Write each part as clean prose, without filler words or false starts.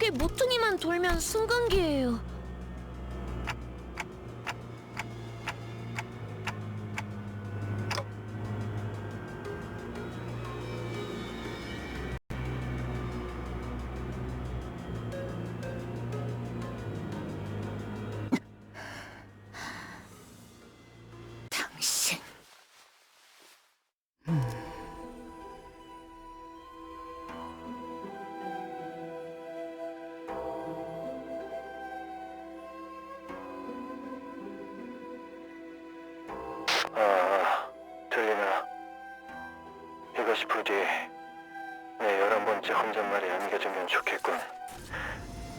앞에 모퉁이만 돌면 승강기예요. 당신. 들리나? 이것이 부디 내 11번째 혼잣말이 안겨지면 좋겠군.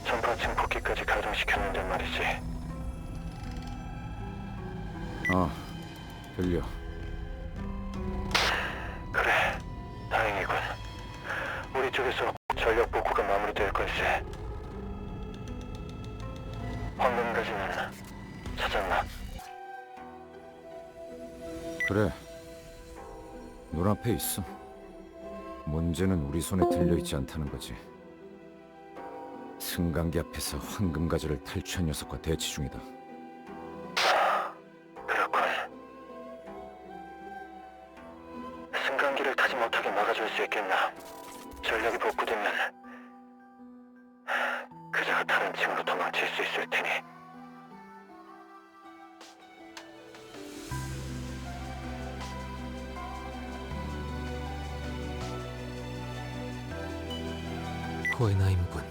전파층 복귀까지 가동시켰는데 말이지. 들려. 그래, 다행이군. 우리 쪽에서 전력 복구가 마무리될 걸세. 황금가지는 찾았나? 그래. 눈앞에 있어. 문제는 우리 손에 들려있지 않다는 거지. 승강기 앞에서 황금가지를 탈취한 녀석과 대치 중이다. 그렇군. 승강기를 타지 못하게 막아줄 수 있겠나? 전력이 복구되면 그자가 다른 층으로 도망칠 수 있을 테니. 호에나임군.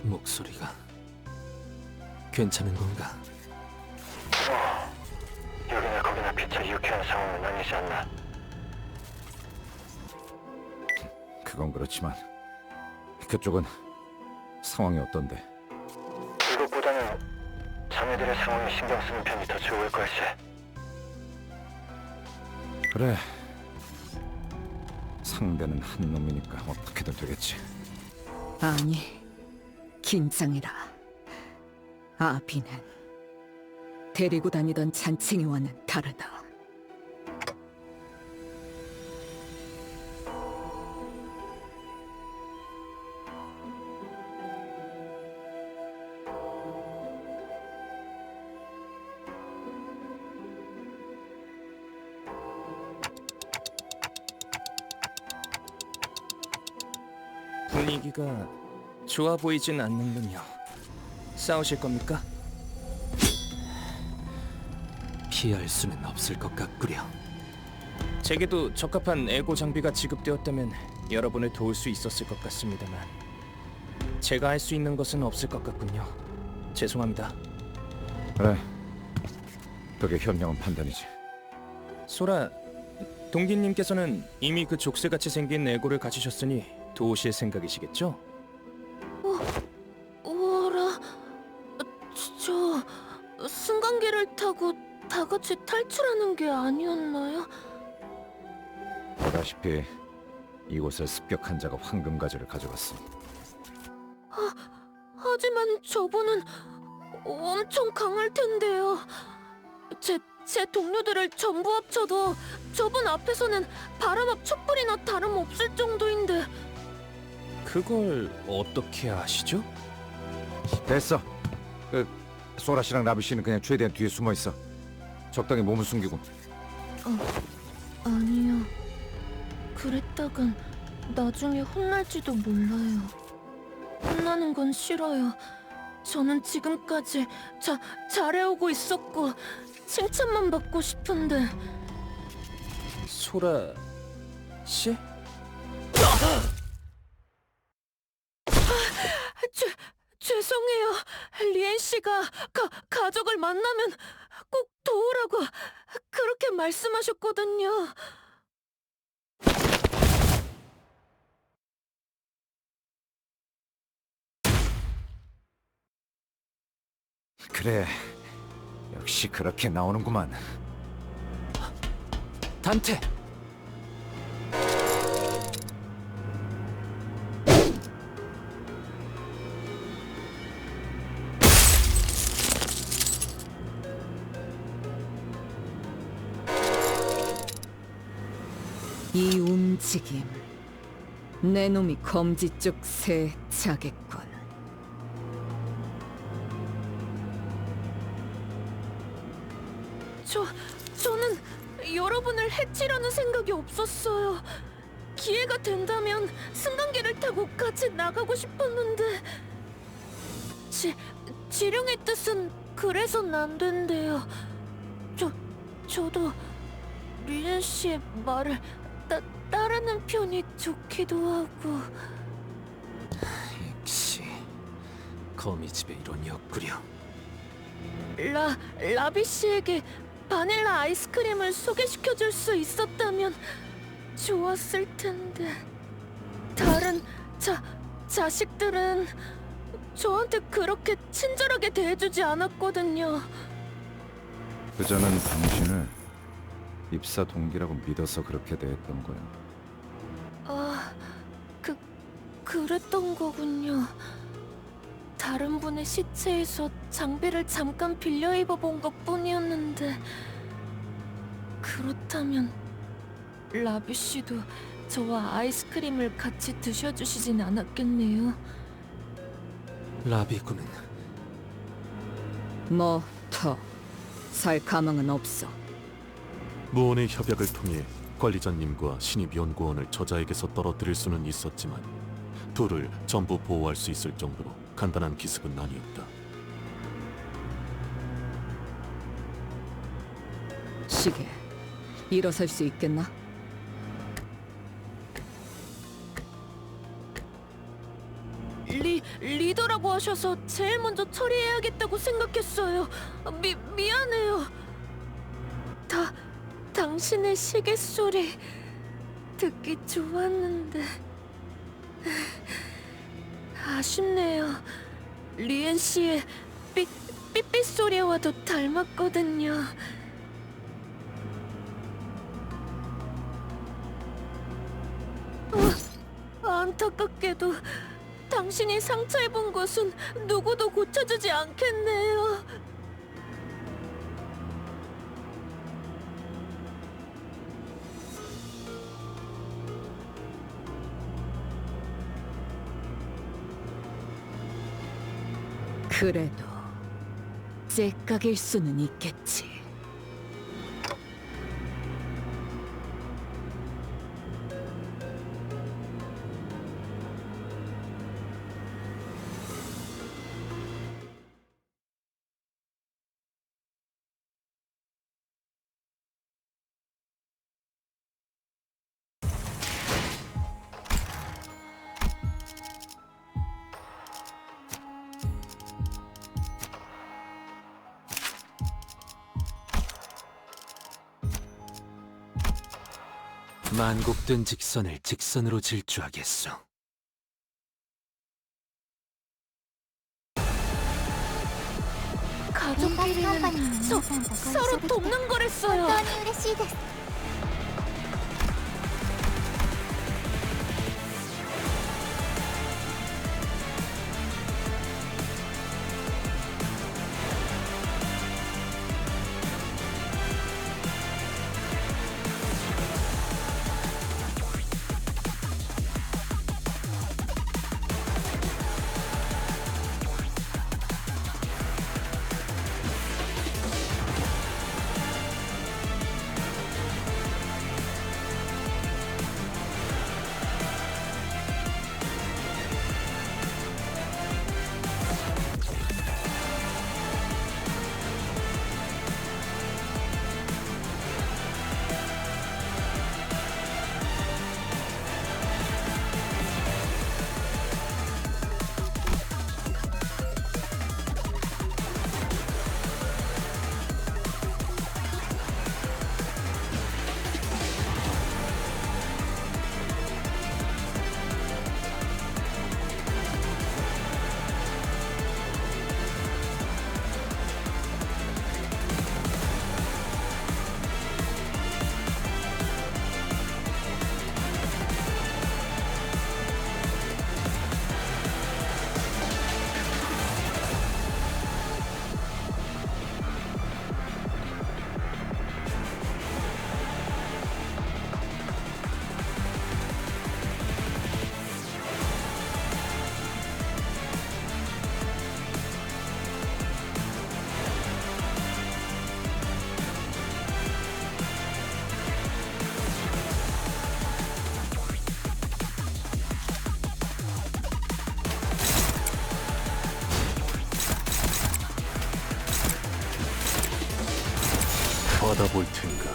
목소리가 괜찮은 건가? 여기나 거기나 피차 유쾌한 상황은 아니지 않나? 그건 그렇지만 그쪽은 상황이 어떤데? 이것보다는 자네들의 상황에 신경 쓰는 편이 더 좋을 걸세. 그래. 상대는 한 놈이니까 어떻게든 되겠지. 아니, 긴장해라. 아비는 데리고 다니던 잔챙이와는 다르다. 분위기가 좋아 보이진 않는군요. 싸우실 겁니까? 피할 수는 없을 것 같구려. 제게도 적합한 에고 장비가 지급되었다면 여러분을 도울 수 있었을 것 같습니다만 제가 할 수 있는 것은 없을 것 같군요. 죄송합니다. 그래. 그게 현명한 판단이지. 소라, 동기님께서는 이미 그 족쇄같이 생긴 에고를 가지셨으니 도우실 생각이시겠죠? 우와라, 저 승강기를 타고 다 같이 탈출하는 게 아니었나요? 보다시피 이곳에 습격한 자가 황금가지를 가져갔어. 하지만 저분은 엄청 강할 텐데요. 제 동료들을 전부 합쳐도 저분 앞에서는 바람 앞 촛불이나 다름없을 정도인데. 그걸 어떻게 아시죠? 됐어. 소라 씨랑 라비 씨는 그냥 최대한 뒤에 숨어 있어. 적당히 몸을 숨기고. 아니요. 그랬다간 나중에 혼날지도 몰라요. 혼나는 건 싫어요. 저는 지금까지 잘해오고 있었고 칭찬만 받고 싶은데. 소라 씨? 죄송해요. 리엔 씨가 가족을 만나면 꼭 도우라고 그렇게 말씀하셨거든요. 그래. 역시 그렇게 나오는구만. 단테! 이 움직임 내 놈이 검지 쪽 새 자겠군. 저는 여러분을 해치려는 생각이 없었어요. 기회가 된다면 승강기를 타고 같이 나가고 싶었는데 지령의 뜻은 그래선 안 된대요. 저도 리엔 씨의 말을 따르는 편이 좋기도 하고. 역시 거미집의 이론이었구려. 라비 씨에게 바닐라 아이스크림을 소개시켜줄 수 있었다면 좋았을 텐데. 다른 자식들은 저한테 그렇게 친절하게 대해주지 않았거든요. 그자는 당신을 입사 동기라고 믿어서 그렇게 대했던 거야. 아, 그랬던 거군요. 다른 분의 시체에서 장비를 잠깐 빌려 입어본 것뿐이었는데. 그렇다면 라비 씨도 저와 아이스크림을 같이 드셔주시진 않았겠네요. 라비군은 뭐 더 살 가망은 없어. 무언의 협약을 통해 관리자님과 신입연구원을 저자에게서 떨어뜨릴 수는 있었지만 둘을 전부 보호할 수 있을 정도로 간단한 기습은 아니었다. 시계, 일어설 수 있겠나? 리더라고 하셔서 제일 먼저 처리해야겠다고 생각했어요. 미안해요. 당신의 시계 소리 듣기 좋았는데 아쉽네요. 리엔 씨의 삐삐 소리와도 닮았거든요. 안타깝게도 당신이 상처 입은 곳은 누구도 고쳐주지 않겠네요. 그래도 째깍일 수는 있겠지. 만곡된 직선을 직선으로 질주하겠소. 가족끼리는 서로 돕는 거랬어요. 本当に嬉しいです。 「 받아볼 텐가.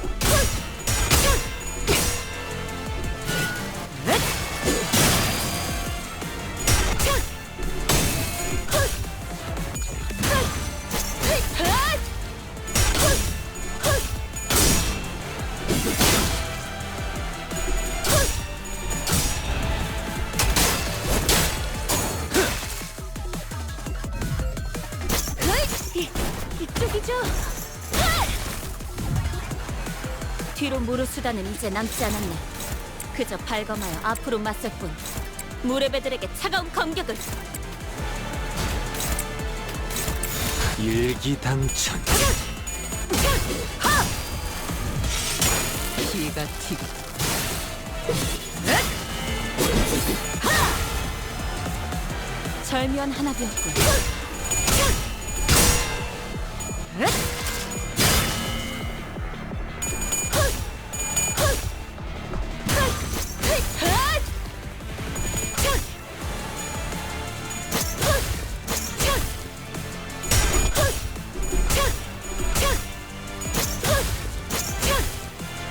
이쪽이죠? 뒤로 무르 수단은 이제 남지 않았네. 그저 발검하여 앞으로 맞설 뿐. 무레배들에게 차가운 검격을. 일기당천. 피가 튀고 절묘한 하나 비었군.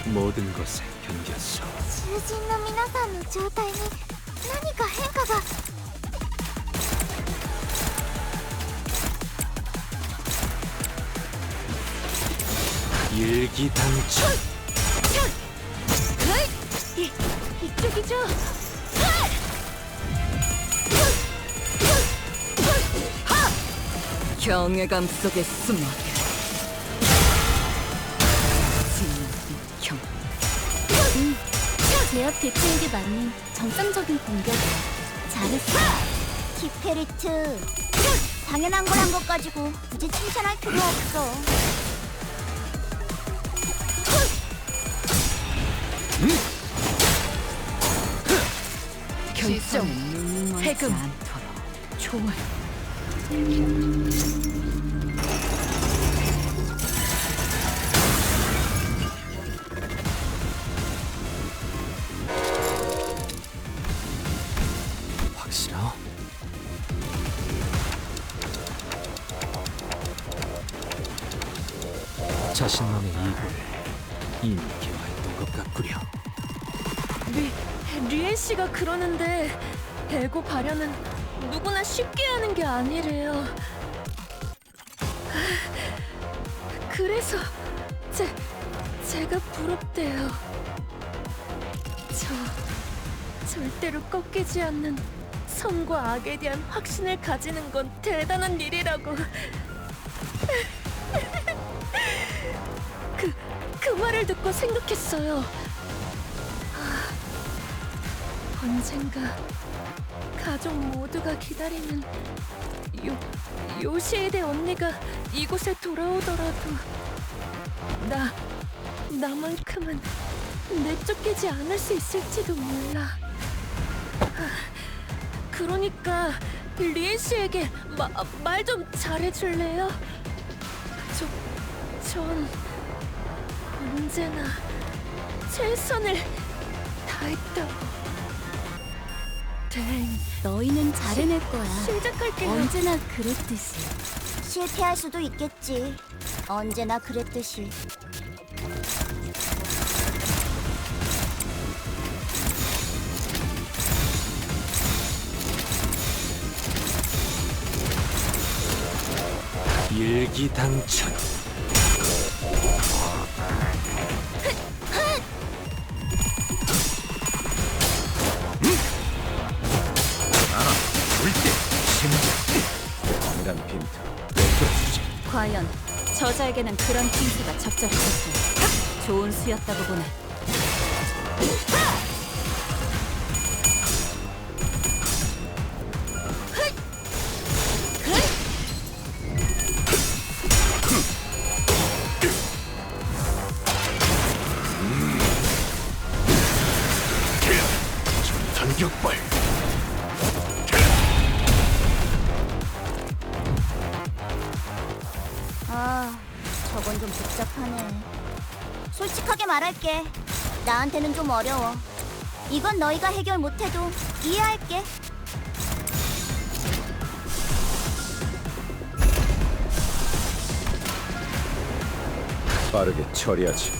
모든 것에 견뎠어. 囚人の皆さんの状態に何か変化が。 일기당천. 이쪽이죠? 경외감 속에 숨어 진경 제압 대체에게 맞는 정상적인 공격이야. 잘했어. 키페리트, 당연한 걸 한 것 가지고 굳이 칭찬할 필요 없어. 결정은 눈먼지 해금. 않도록 좋아요. 확실하? 자신만의 이골을 이미 개화했던 것 같구려. 리엔 씨가 그러는데 에고 발현은 누구나 쉽게 하는 게 아니래요. 그래서 제가 부럽대요. 절대로 꺾이지 않는 선과 악에 대한 확신을 가지는 건 대단한 일이라고. 그 말을 듣고 생각했어요. 언젠가 가족 모두가 기다리는 요시에데 언니가 이곳에 돌아오더라도 나만큼은 내쫓기지 않을 수 있을지도 몰라. 그러니까 리엔 씨에게 말 좀 잘해줄래요? 전 언제나 최선을 다했다고. 너희는 잘해낼 거야. 시작할게요. 언제나 그랬듯이. 실패할 수도 있겠지. 언제나 그랬듯이. 일기당천. 이란 빈트. 과연 저자에게는 그런 핑계가 적절했겠어. 좋은 수였다고 보네. 전탄격발. 저건 좀 복잡하네. 솔직하게 말할게. 나한테는 좀 어려워. 이건 너희가 해결 못해도 이해할게. 빠르게 처리하지.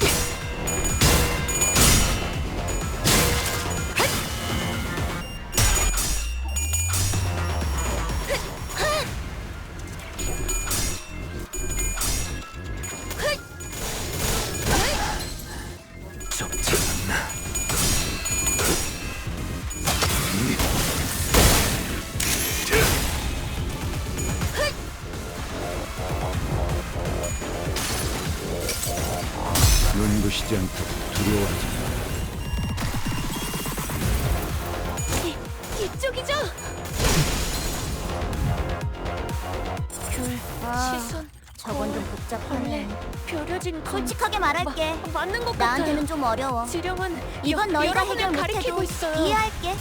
적지 않나. 눈부시지 않도록 두려워하지 마. 이쪽이죠? 시선, 저건 좀 원래 복잡하네. 벼려진 건 솔직하게 말할게. 맞는 것 같아요. 나한테는 좀 어려워. 지령은 이건 너희가 여러분을 해결 가리키고 못해도 있어요. 이해할게.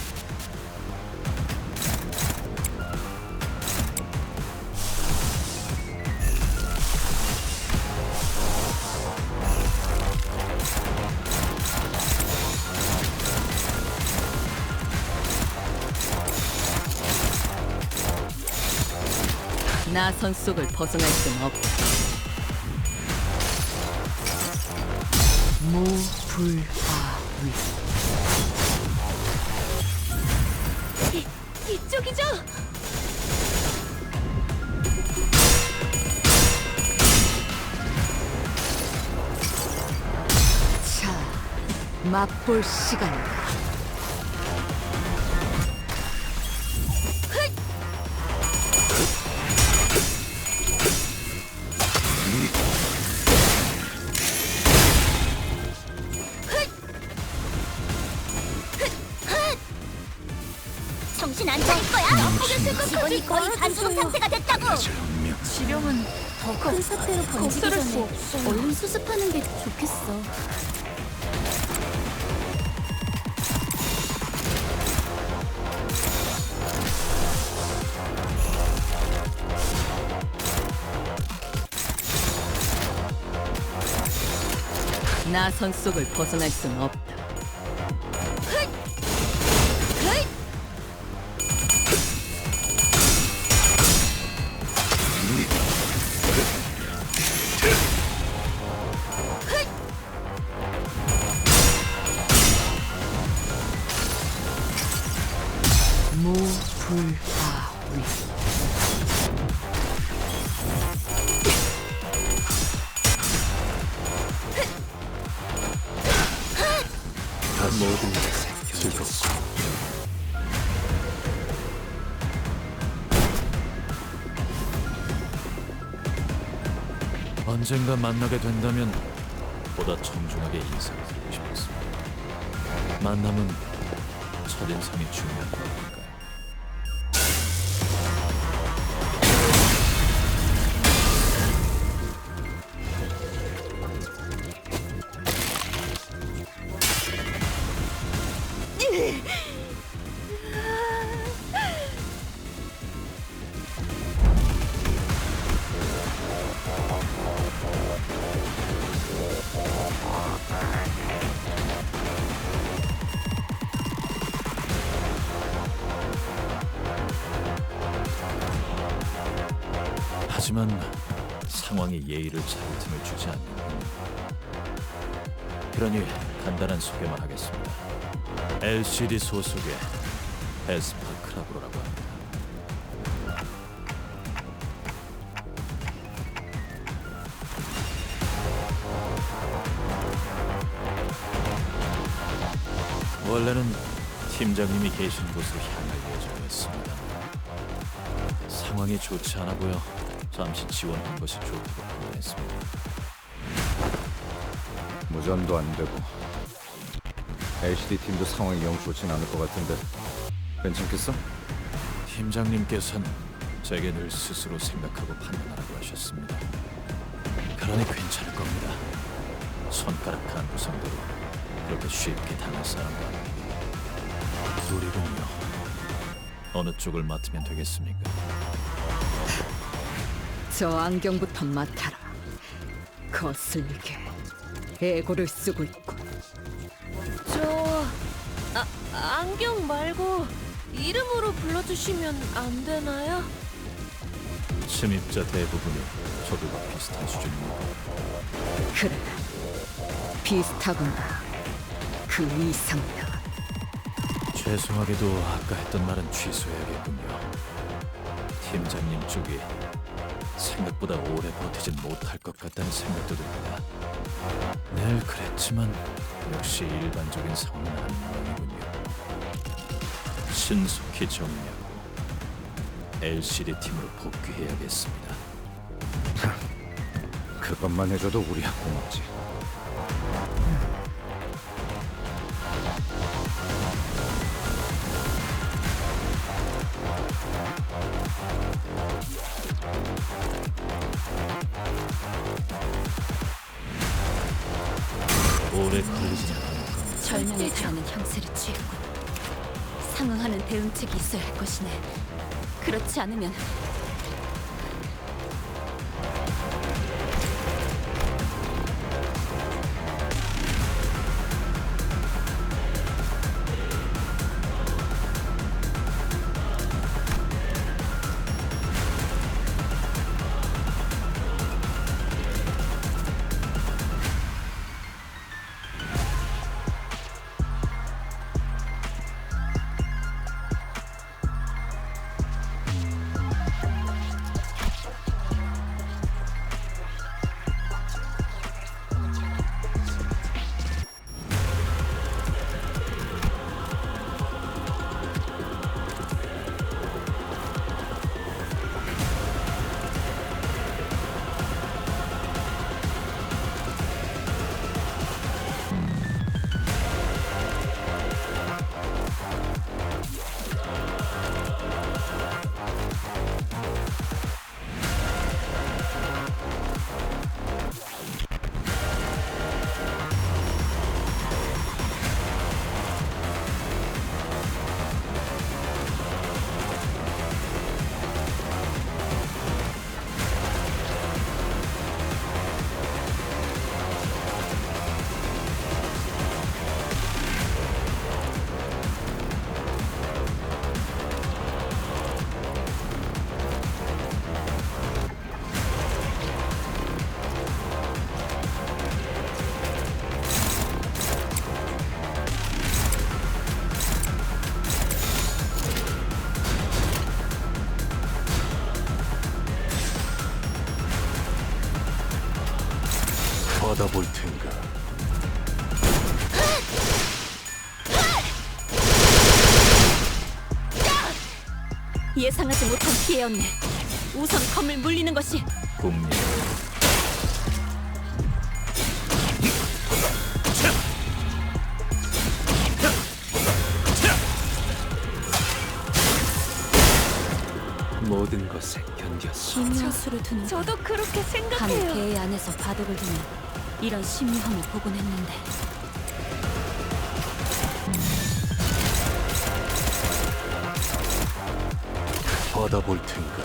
나선 속을 벗어날 순 없다. 무불아위. 이쪽이죠? 자, 맛볼 시간이다. 정신 안 차릴 거야. 직원이 거의 반죽 상태가 됐다고. 지령은 더 큰 사태로 번지기 거스를 수 전에 없어요. 얼른 수습하는 게 좋겠어. 나선 속을 벗어날 순 없다. 무불아위. 모든 게 즐겁고 언젠가 만나게 된다면 보다 정중하게 인사를 드리고 싶었습니다. 만남은 첫인상이 중요한 거니까요. 하지만 상황이 예의를 차릴 틈을 주지 않는군요. 그러니 간단한 소개만 하겠습니다. LCD 소속의 에스파 크라브로라고 합니다. 원래는 팀장님이 계신 곳으로 향할 예정이었습니다. 상황이 좋지 않아 보여 잠시 지원한 것이 좋다고 판단했습니다. 무전도 안 되고 LCD 팀도 상황이 영 좋진 않을 것 같은데 괜찮겠어? 팀장님께선 제게 늘 스스로 생각하고 판단하라고 하셨습니다. 그러니 괜찮을 겁니다. 손가락 한 구성대로 그렇게 쉽게 당할 사람도 아니고. 둘이군요. 어느 쪽을 맡으면 되겠습니까? 저 안경부터 맡아라. 거슬리게 애고를 쓰고 있군. 안경 말고 이름으로 불러주시면 안 되나요? 침입자 대부분이 저들과 비슷한 수준입니다. 그래, 비슷하구나. 그 이상이야. 죄송하게도 아까 했던 말은 취소해야겠군요. 팀장님 쪽이 생각보다 오래 버티진 못할 것 같다는 생각도 듭니다. 늘 그랬지만 역시 일반적인 상황은 아닌 모양이군요. 신속히 정리하고 LCD 팀으로 복귀해야겠습니다. 그것만 해줘도 우리야 고맙지. 오래 걸리지 않을 겁니다. 절명에 달하는 형세를 취했군. 상응하는 대응책이 있어야 할 것이네. 그렇지 않으면 받아볼 텐가. 예상하지 못한 피해였네. 우선 검을 물리는 것이 분명 모든 것에 견뎠어. 심야수를 두는 저도 그렇게 감히 생각해요. 개 안에서 바둑을 두면 이런 심유함을 보곤 했는데 받아볼 텐가.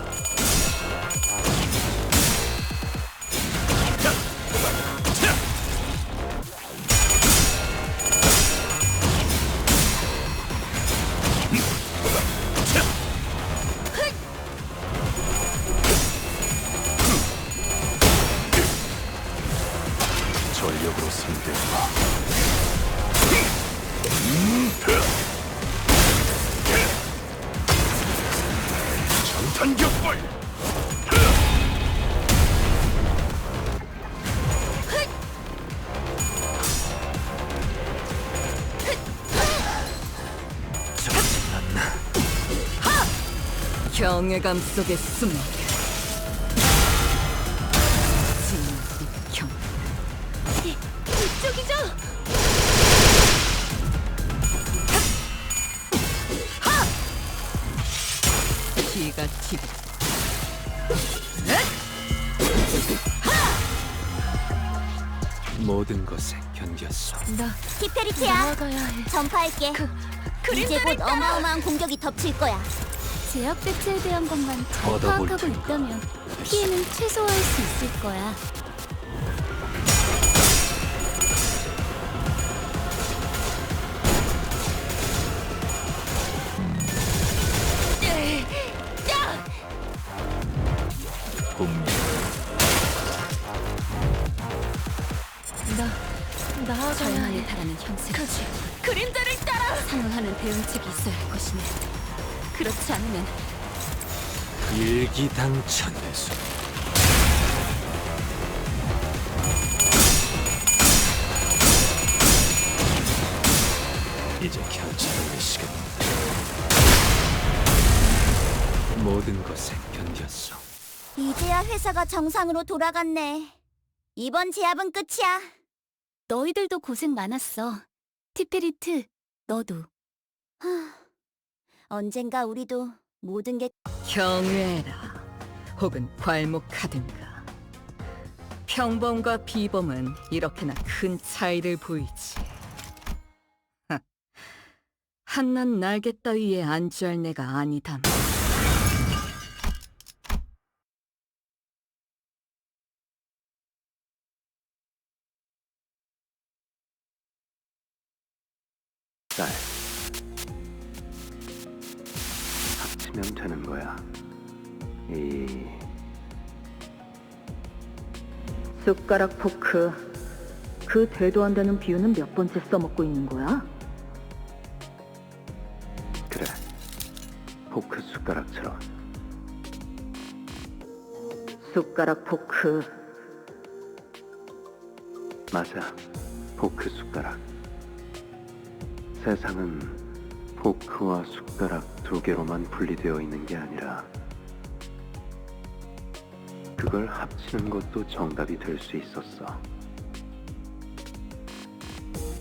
전력으로 상대해봐. 장탄격발! 경외감 속에 숨어. 진국경. 이쪽이죠? 기가 튀고. 모든 것에 견뎠어. 나 티페리트야, 나아가야 해. 전파할게. 이제 그림자를 곧 어마어마한 공격이 덮칠 거야. 제약 배치에 대한 것만 잘 받아볼 파악하고 테니까. 있다면 피해는 최소화할 수 있을 거야. 분명 나아가야 절망에 해. 달하는 형세. 가지. 그림자를 따라. 상응하는 대응책이 있어야 할 것이네. 그렇지 않으면 일기당천에서 이제 결정의 시간입니다. 모든 것에 견뎠어. 이제야 회사가 정상으로 돌아갔네. 이번 제압은 끝이야. 너희들도 고생 많았어. 티페리트, 너도. 언젠가 우리도 모든 게 경외라 혹은 괄목하든가. 평범과 비범은 이렇게나 큰 차이를 보이지. 하, 한낱 날개 따위에 안주할 내가 아니다. 딸. 합치면 되는 거야. 숟가락 포크. 그 되도 안 되는 비유는 몇 번째 써먹고 있는 거야? 그래. 포크 숟가락처럼. 숟가락 포크. 맞아. 포크 숟가락. 세상은 포크와 숟가락 두 개로만 분리되어 있는 게 아니라 그걸 합치는 것도 정답이 될 수 있었어.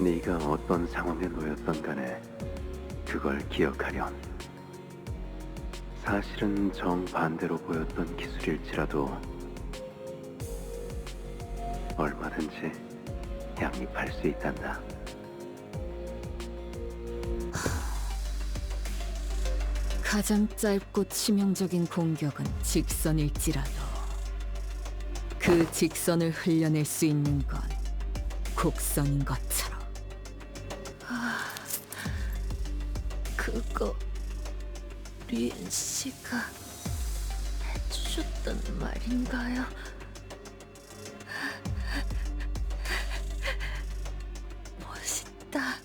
네가 어떤 상황에 놓였던 간에 그걸 기억하렴. 사실은 정반대로 보였던 기술일지라도 얼마든지 양립할 수 있단다. 가장 짧고 치명적인 공격은 직선일지라도 그 직선을 흘려낼 수 있는 건 곡선인 것처럼. 그거 리엔 씨가 해주셨던 말인가요? 멋있다.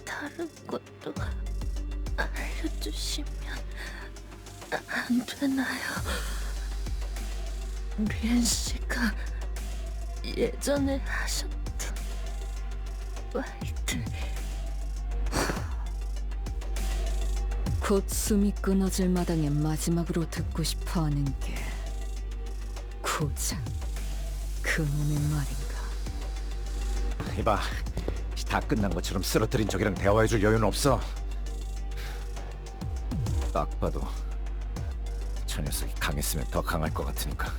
다른 것도 알려주시면 안 되나요? 리엔 씨가 예전에 하셨던 말들. 곧 숨이 끊어질 마당에 마지막으로 듣고 싶어하는 게 고작 그놈의 말인가. 이봐, 다 끝난 것처럼 쓰러뜨린 적이랑 대화해줄 여유는 없어. 딱 봐도 저 녀석이 강했으면 더 강할 것 같으니까.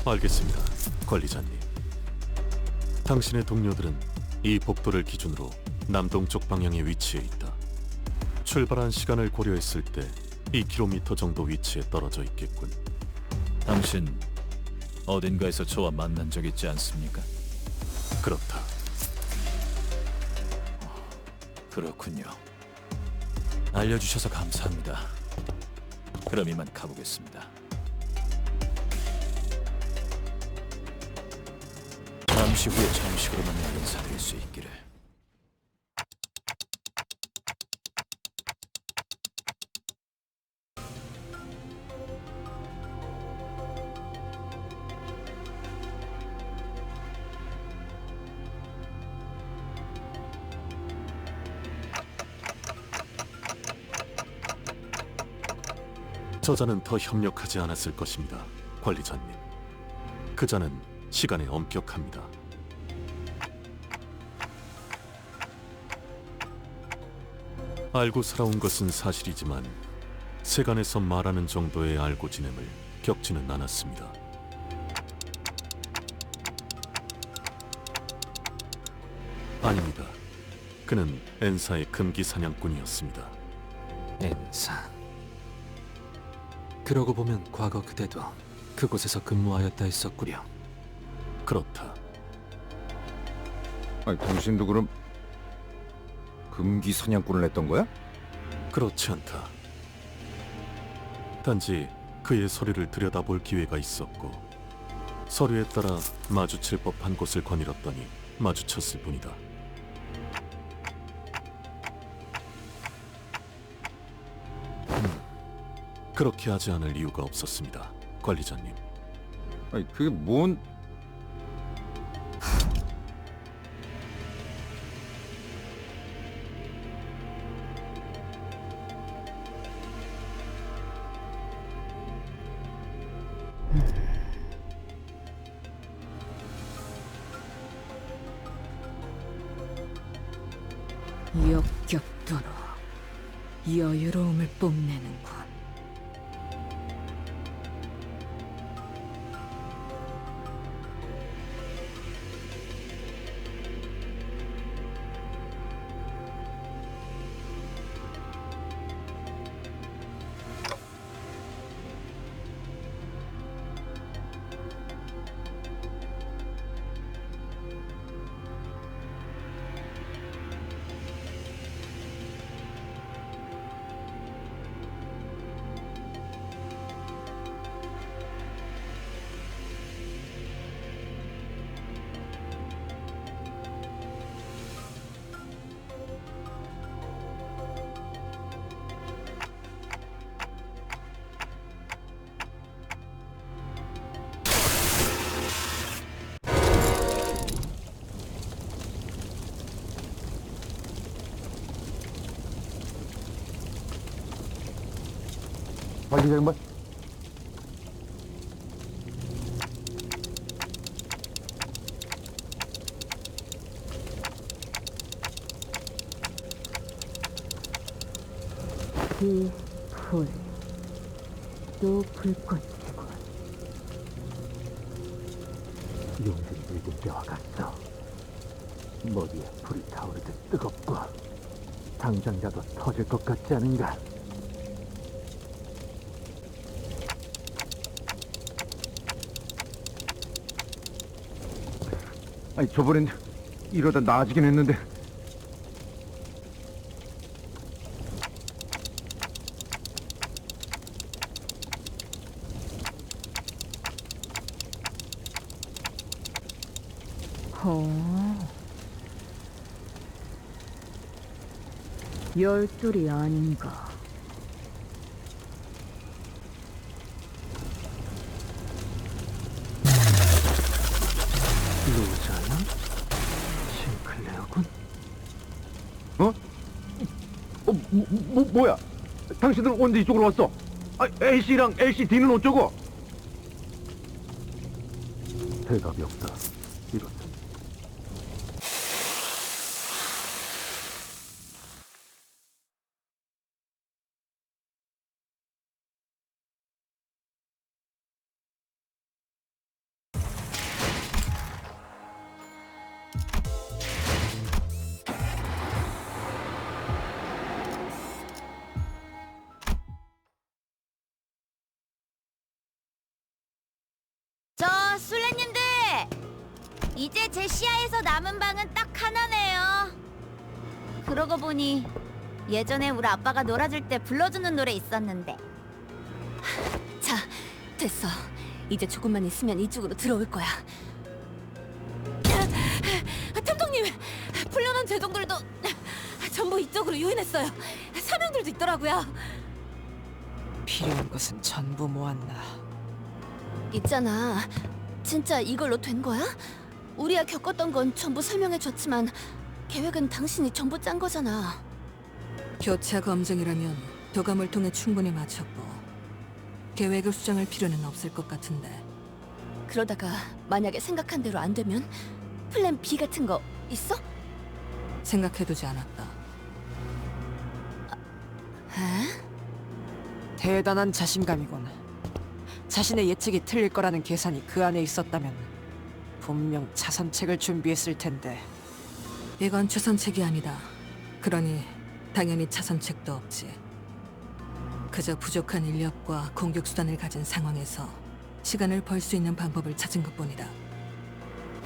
알겠습니다, 관리자님. 당신의 동료들은 이 복도를 기준으로 남동쪽 방향에 위치해 있다. 출발한 시간을 고려했을 때 2km 정도 위치에 떨어져 있겠군. 당신 어딘가에서 저와 만난 적 있지 않습니까? 그렇다. 그렇군요. 알려주셔서 감사합니다. 그럼 이만 가보겠습니다. 잠시 후에 정식으로 만나 인사드릴 수 있기를. 저자는 더 협력하지 않았을 것입니다, 관리자님. 그 자는 시간에 엄격합니다. 알고 살아온 것은 사실이지만 세간에서 말하는 정도의 알고 지냄을 겪지는 않았습니다. 아닙니다. 그는 엔사의 금기 사냥꾼이었습니다. 엔사. 그러고 보면 과거 그대도 그곳에서 근무하였다 했었구려. 그렇다. 아니, 당신도 그럼 금기 사냥꾼을 했던 거야? 그렇지 않다. 단지 그의 서류를 들여다볼 기회가 있었고 서류에 따라 마주칠 법한 곳을 거닐었더니 마주쳤을 뿐이다. 그렇게 하지 않을 이유가 없었습니다, 관리자님. 아니, 그게 뭔... 역겹도록 여유로움을 뽐내는군. 관리자 양반? 이 불, 또 불꽃이군. 용들이 늙은 때와 같소. 머리에 불이 타오르듯 뜨겁고 당장이라도 터질 것 같지 않은가? 아니, 저번엔 이러다 나아지긴 했는데. 열둘이 아닌가? 루자나? 싱클레어군? 어? 뭐야? 당신들은 언제 이쪽으로 왔어? 아, LC랑 LCD는 어쩌고? 대답이 없다. 이렇다. 저 술래님들, 이제 제 시야에서 남은 방은 딱 하나네요. 그러고 보니 예전에 우리 아빠가 놀아줄 때 불러주는 노래 있었는데. 자, 됐어. 이제 조금만 있으면 이쪽으로 들어올 거야. 템통님, 풀려난 제동들도 전부 이쪽으로 유인했어요. 사명들도 있더라고요. 필요한 것은 전부 모았나. 있잖아. 진짜 이걸로 된 거야? 우리가 겪었던 건 전부 설명해줬지만 계획은 당신이 전부 짠 거잖아. 교차 검증이라면 도감을 통해 충분히 마쳤고 계획을 수정할 필요는 없을 것 같은데. 그러다가 만약에 생각한 대로 안 되면 플랜 B 같은 거 있어? 생각해두지 않았다. 에? 대단한 자신감이군. 자신의 예측이 틀릴 거라는 계산이 그 안에 있었다면 분명 차선책을 준비했을 텐데. 이건 최선책이 아니다. 그러니 당연히 차선책도 없지. 그저 부족한 인력과 공격 수단을 가진 상황에서 시간을 벌 수 있는 방법을 찾은 것뿐이다.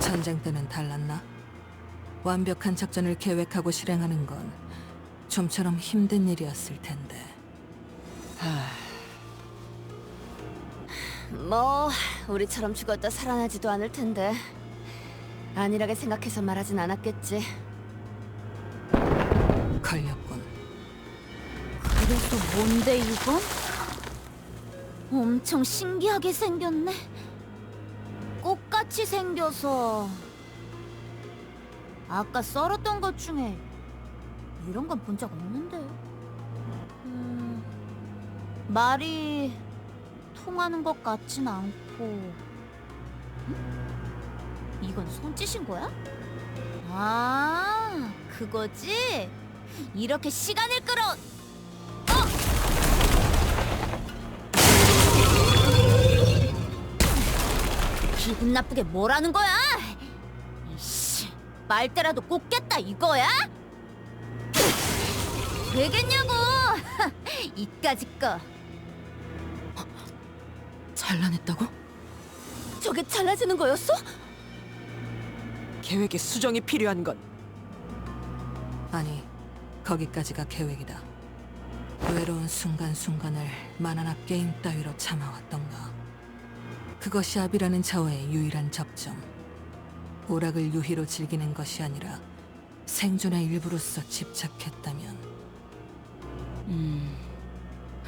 전쟁 때는 달랐나? 완벽한 작전을 계획하고 실행하는 건 좀처럼 힘든 일이었을 텐데. 뭐 우리처럼 죽었다 살아나지도 않을 텐데 안일하게 생각해서 말하진 않았겠지. 걸렸군. 그래서 뭔데 이건? 엄청 신기하게 생겼네. 꽃같이 생겨서. 아까 썰었던 것 중에 이런 건 본 적 없는데. 말이 통하는 것 같진 않고. 응? 이건 손짓인 거야? 아, 그거지? 이렇게 시간을 끌어. 기분 나쁘게 뭐라는 거야? 이씨, 말대라도 꽂겠다 이거야? 되겠냐고! 이까짓 거. 잘라냈다고? 저게 잘라지는 거였어? 계획에 수정이 필요한 건 아니, 거기까지가 계획이다. 외로운 순간순간을 만화나 게임 따위로 참아왔던가. 그것이 압이라는 자와의 유일한 접점. 오락을 유희로 즐기는 것이 아니라 생존의 일부로서 집착했다면.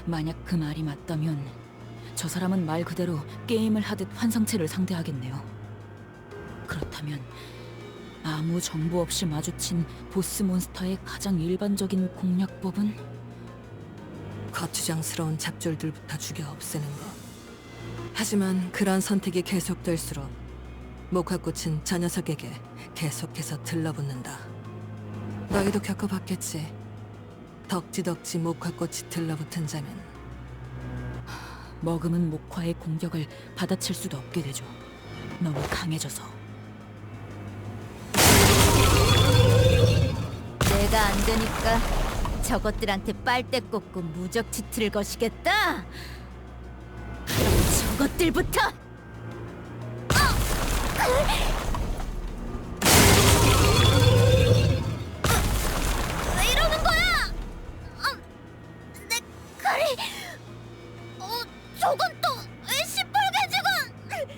만약 그 말이 맞다면 저 사람은 말 그대로 게임을 하듯 환상체를 상대하겠네요. 그렇다면 아무 정보 없이 마주친 보스 몬스터의 가장 일반적인 공략법은 거추장스러운 잡졸들부터 죽여 없애는 것. 하지만 그런 선택이 계속될수록 목화꽃은 저 녀석에게 계속해서 들러붙는다. 너희도 겪어봤겠지. 덕지덕지 목화꽃이 들러붙은 자는 머금은 목화의 공격을 받아칠 수도 없게 되죠. 너무 강해져서. 내가 안 되니까 저것들한테 빨대 꽂고 무적 치트를 거시겠다. 그럼 저것들부터. 왜 이러는 거야? 내 칼이. 저건 또 왜 시뻘개지군?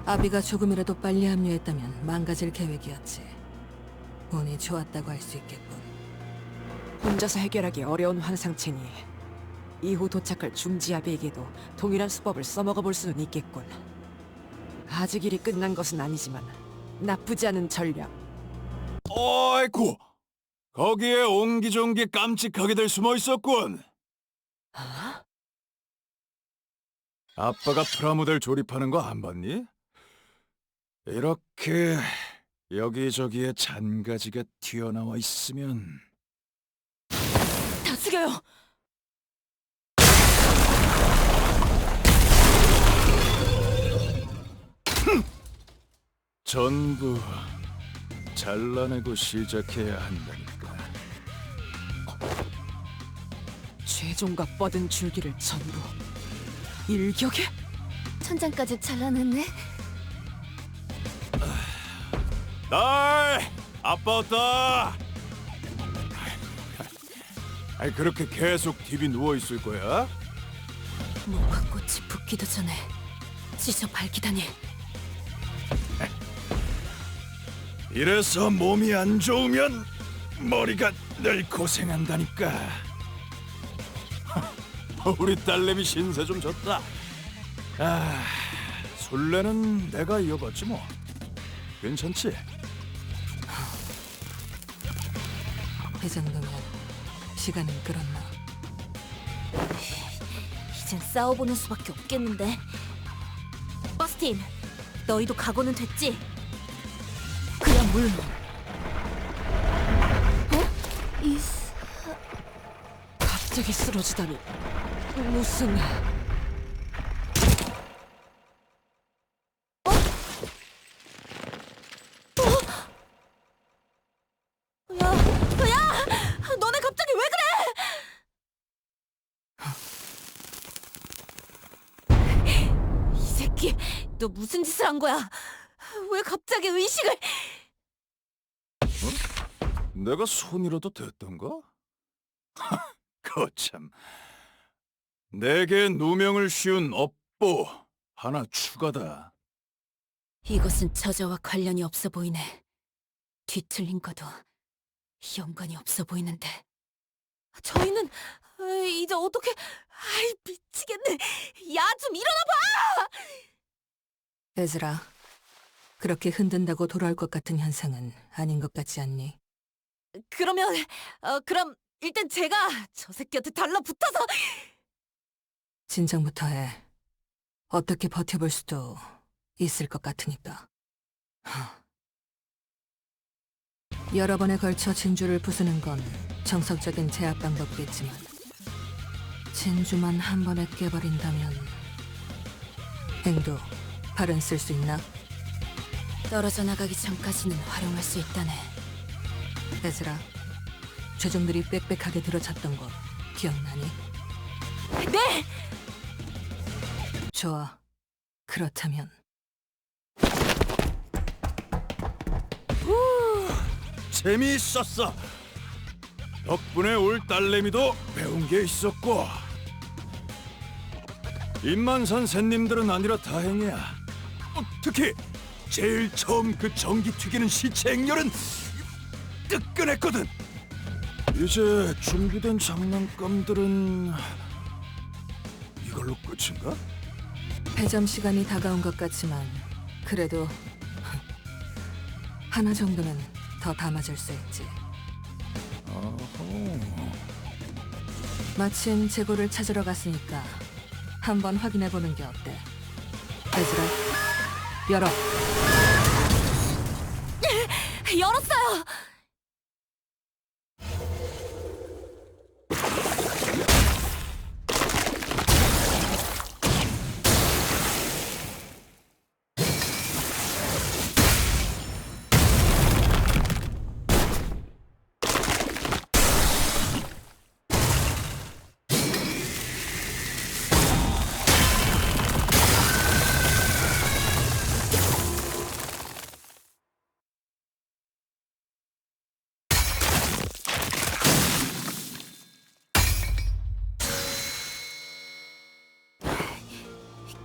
아비가 조금이라도 빨리 합류했다면 망가질 계획이었지. 운이 좋았다고 할 수 있겠군. 혼자서 해결하기 어려운 환상체니 이후 도착할 중지아비에게도 동일한 수법을 써먹어 볼 수는 있겠군. 아직 일이 끝난 것은 아니지만 나쁘지 않은 전략. 어이쿠, 거기에 옹기종기 깜찍하게들 숨어 있었군. 아빠가 프라모델 조립하는 거 안 봤니? 이렇게 여기저기에 잔가지가 튀어나와 있으면 다 죽여요! 전부 잘라내고 시작해야 한다니까. 최종과 뻗은 줄기를 전부 일격에? 천장까지 잘라냈네. 날 아빠 왔다. 아니 그렇게 계속 TV 누워 있을 거야? 목화꽃이 붙기도 전에 찢어 밝히다니. 이래서 몸이 안 좋으면 머리가 늘 고생한다니까. 우리 딸내미 신세 좀 졌다. 아, 술래는 내가 이어봤지 뭐. 괜찮지? 이 정도면 시간은 끌었나? 이젠 싸워보는 수밖에 없겠는데. 버스틴, 너희도 각오는 됐지? 그야 물론. 갑자기 쓰러지다니. 무슨... 너 무슨 짓을 한 거야? 왜 갑자기 의식을... 내가 손이라도 됐던가? 거참. 내게 누명을 씌운 업보 하나 추가다. 이것은 저자와 관련이 없어 보이네. 뒤틀린 것도 연관이 없어 보이는데. 저희는 이제 어떻게... 아이 미치겠네. 야 좀 일어나봐! 에즈라, 그렇게 흔든다고 돌아올 것 같은 현상은 아닌 것 같지 않니? 그러면 그럼 일단 제가 저 새끼한테 달라붙어서... 진정부터 해. 어떻게 버텨볼 수도 있을 것 같으니까. 여러 번에 걸쳐 진주를 부수는 건 정석적인 제압 방법이겠지만 진주만 한 번에 깨버린다면 행도, 발은 쓸 수 있나? 떨어져 나가기 전까지는 활용할 수 있다네. 에즈라, 죄종들이 빽빽하게 들어찼던 곳 기억나니? 네! 좋아. 그렇다면 재미있었어. 덕분에 올 딸내미도 배운 게 있었고 임만산 샌님들은 아니라 다행이야. 특히 제일 처음 그 전기 튀기는 시체 액렬은 뜨끈했거든. 이제 준비된 장난감들은 이걸로 끝인가? 패점 시간이 다가온 것 같지만 그래도 하나 정도는 더 담아줄 수 있지. 마침 재고를 찾으러 갔으니까 한번 확인해보는 게 어때? 에즈라, 열어. 열었어요!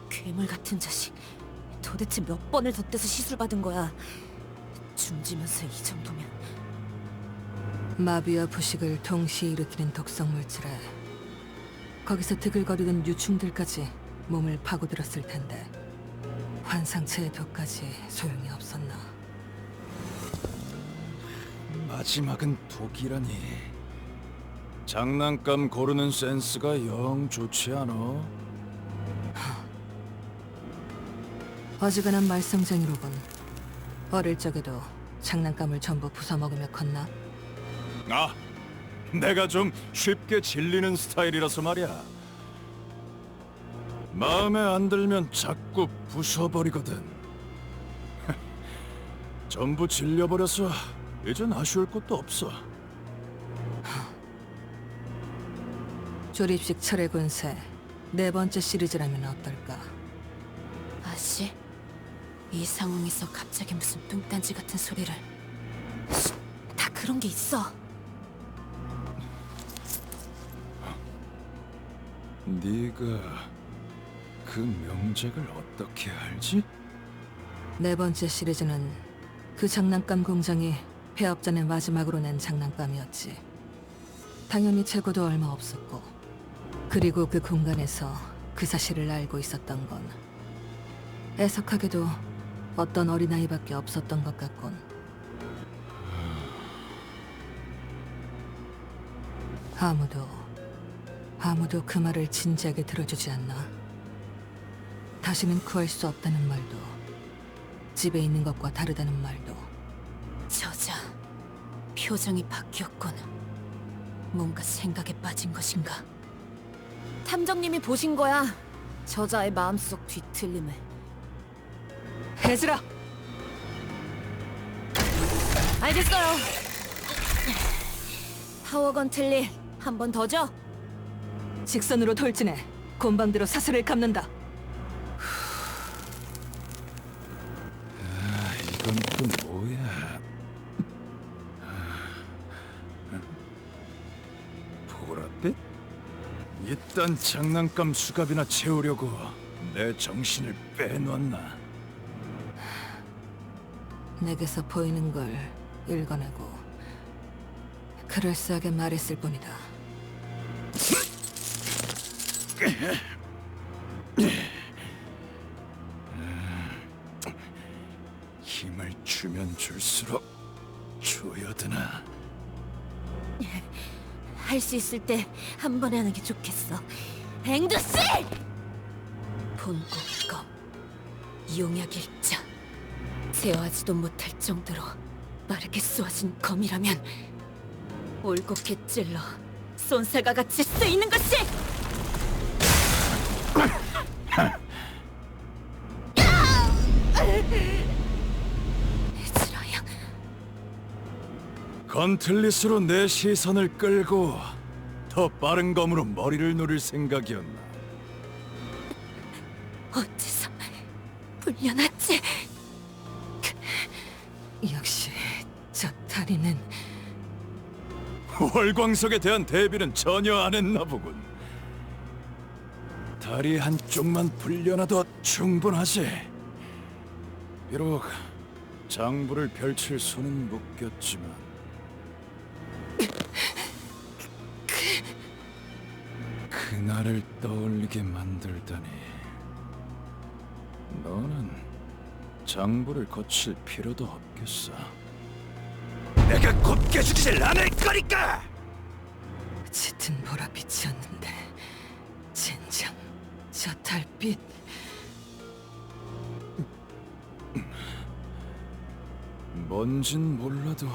괴물 같은 자식. 도대체 몇 번을 덧대서 시술 받은 거야. 중지면서 이 정도면. 마비와 부식을 동시에 일으키는 독성 물질에 거기서 드글거리던 유충들까지 몸을 파고들었을 텐데 환상체의 독까지 소용이 없었나. 마지막은 독이라니. 장난감 고르는 센스가 영 좋지 않아. 어지간한 말썽쟁이로군. 어릴 적에도 장난감을 전부 부숴먹으며 컸나? 아, 내가 좀 쉽게 질리는 스타일이라서 말이야. 마음에 안 들면 자꾸 부숴버리거든. 전부 질려버려서 이젠 아쉬울 것도 없어. 조립식 철의 군세 4번째 시리즈라면 어떨까? 아씨, 이 상황에서 갑자기 무슨 뚱딴지 같은 소리를. 다 그런 게 있어. 네가 그 명작을 어떻게 알지? 4번째 시리즈는 그 장난감 공장이 폐업 전에 마지막으로 낸 장난감이었지. 당연히 재고도 얼마 없었고, 그리고 그 공간에서 그 사실을 알고 있었던 건 애석하게도 어떤 어린아이밖에 없었던 것 같군. 아무도 그 말을 진지하게 들어주지 않나. 다시는 구할 수 없다는 말도, 집에 있는 것과 다르다는 말도. 저자, 표정이 바뀌었군. 뭔가 생각에 빠진 것인가? 탐정님이 보신 거야. 저자의 마음속 뒤틀림을. 해즈라! 알겠어요. 파워건 틀리 한 번 더 줘. 직선으로 돌진해 곤방대로 사슬을 감는다. 또 뭐야? 보랏빛? 이딴 장난감 수갑이나 채우려고 내 정신을 빼놓았나? 내게서 보이는 걸 읽어내고 그럴싸하게 말했을 뿐이다. 힘을 주면 줄수록 조여드나. 할 수 있을 때 한 번에 하는 게 좋겠어. 앵두씨! 본국검, 용약일자. 제어하지도 못할 정도로 빠르게 쏘아진 검이라면 올곧게 찔러 손살과 같이 쓰이는 것이! 에즈라야. 건틀릿으로 내 시선을 끌고 더 빠른 검으로 머리를 노릴 생각이었나? 어째서 불려놨지? 역시 저 다리는 월광석에 대한 대비는 전혀 안 했나 보군. 다리 한쪽만 불려놔도 충분하지. 비록 장부를 펼칠 손은 묶였지만 그날을 떠올리게 만들다니. 너는 장부를 거칠 필요도 없겠어. 내가 곱게 죽이질 않을 거니까! 짙은 보랏빛이었는데 젠장 저 달빛. 뭔진 몰라도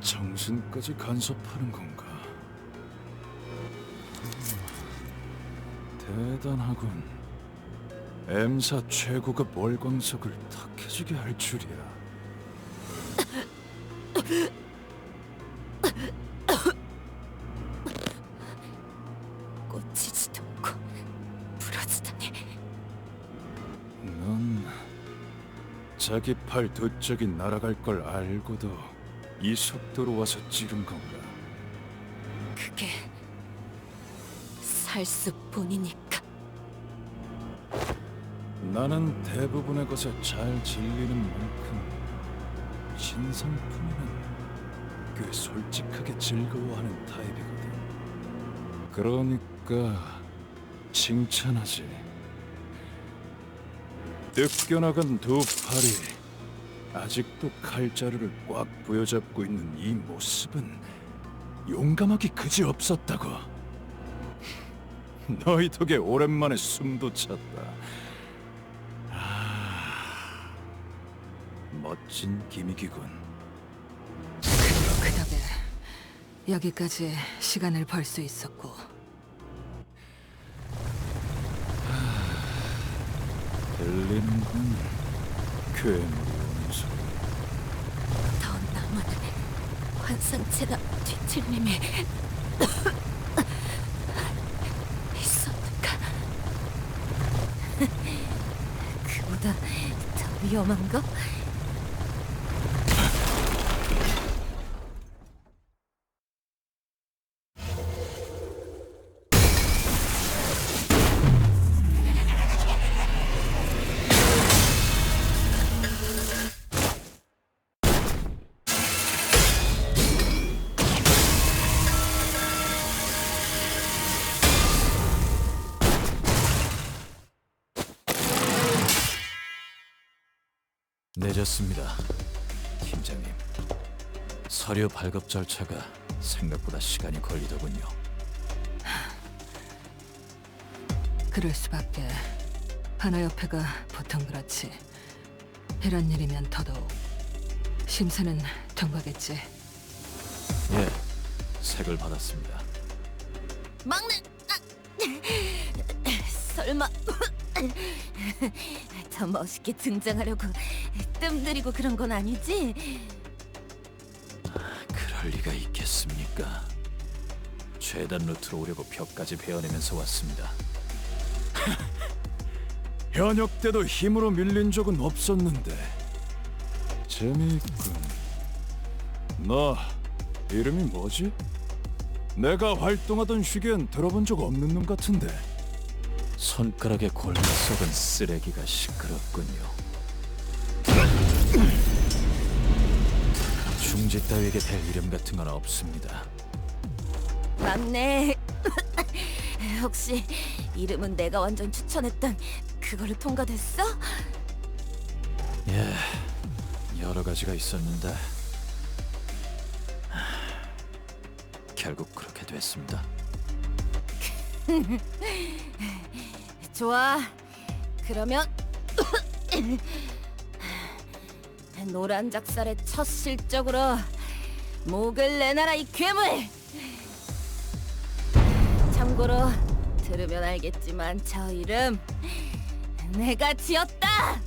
정신까지 간섭하는 건가? 대단하군. M사 최고급 월광석을 탁해지게 할 줄이야. 꽂히지도 않고 부러지다니. 넌 자기 팔 두 짝이 날아갈 걸 알고도 이 속도로 와서 찌른 건가? 그게 살수본이니까. 나는 대부분의 것에 잘 질리는 만큼 신상품에는 꽤 솔직하게 즐거워하는 타입이거든. 그러니까 칭찬하지. 뜯겨나간 두 팔이 아직도 칼자루를 꽉 부여잡고 있는 이 모습은 용감하기 그지없었다고. 너희 덕에 오랜만에 숨도 찼다. 멋진 기믹이군. 그 덕에 여기까지 시간을 벌 수 있었고. 들리는군. 괴물이 오는 소리. 더 남은 환상체나 뒤틀림이 있었는가? 그보다 더 위험한 거? 늦었습니다, 팀장님. 서류 발급 절차가 생각보다 시간이 걸리더군요. 그럴 수밖에. 하나협회가 보통 그렇지. 이런 일이면 더더욱. 심사는 통과겠지. 예, 색을 받았습니다. 막내! 설마 더 멋있게 등장하려고 뜸 들이고 그런 건 아니지? 그럴 리가 있겠습니까? 최단 루트로 오려고 벽까지 베어내면서 왔습니다. 현역 때도 힘으로 밀린 적은 없었는데 재미있군. 너 이름이 뭐지? 내가 활동하던 시기엔 들어본 적 없는 놈 같은데. 손가락에 골마 썩은 쓰레기가 시끄럽군요. 중지 따위에게 될 이름 같은 건 없습니다. 맞네. 혹시 이름은 내가 완전 추천했던 그걸로 통과됐어? 예, 여러 가지가 있었는데 결국 그렇게 됐습니다. 좋아. 그러면 노란 작살의 첫 실적으로 목을 내놔라, 이 괴물! 참고로 들으면 알겠지만 저 이름 내가 지었다!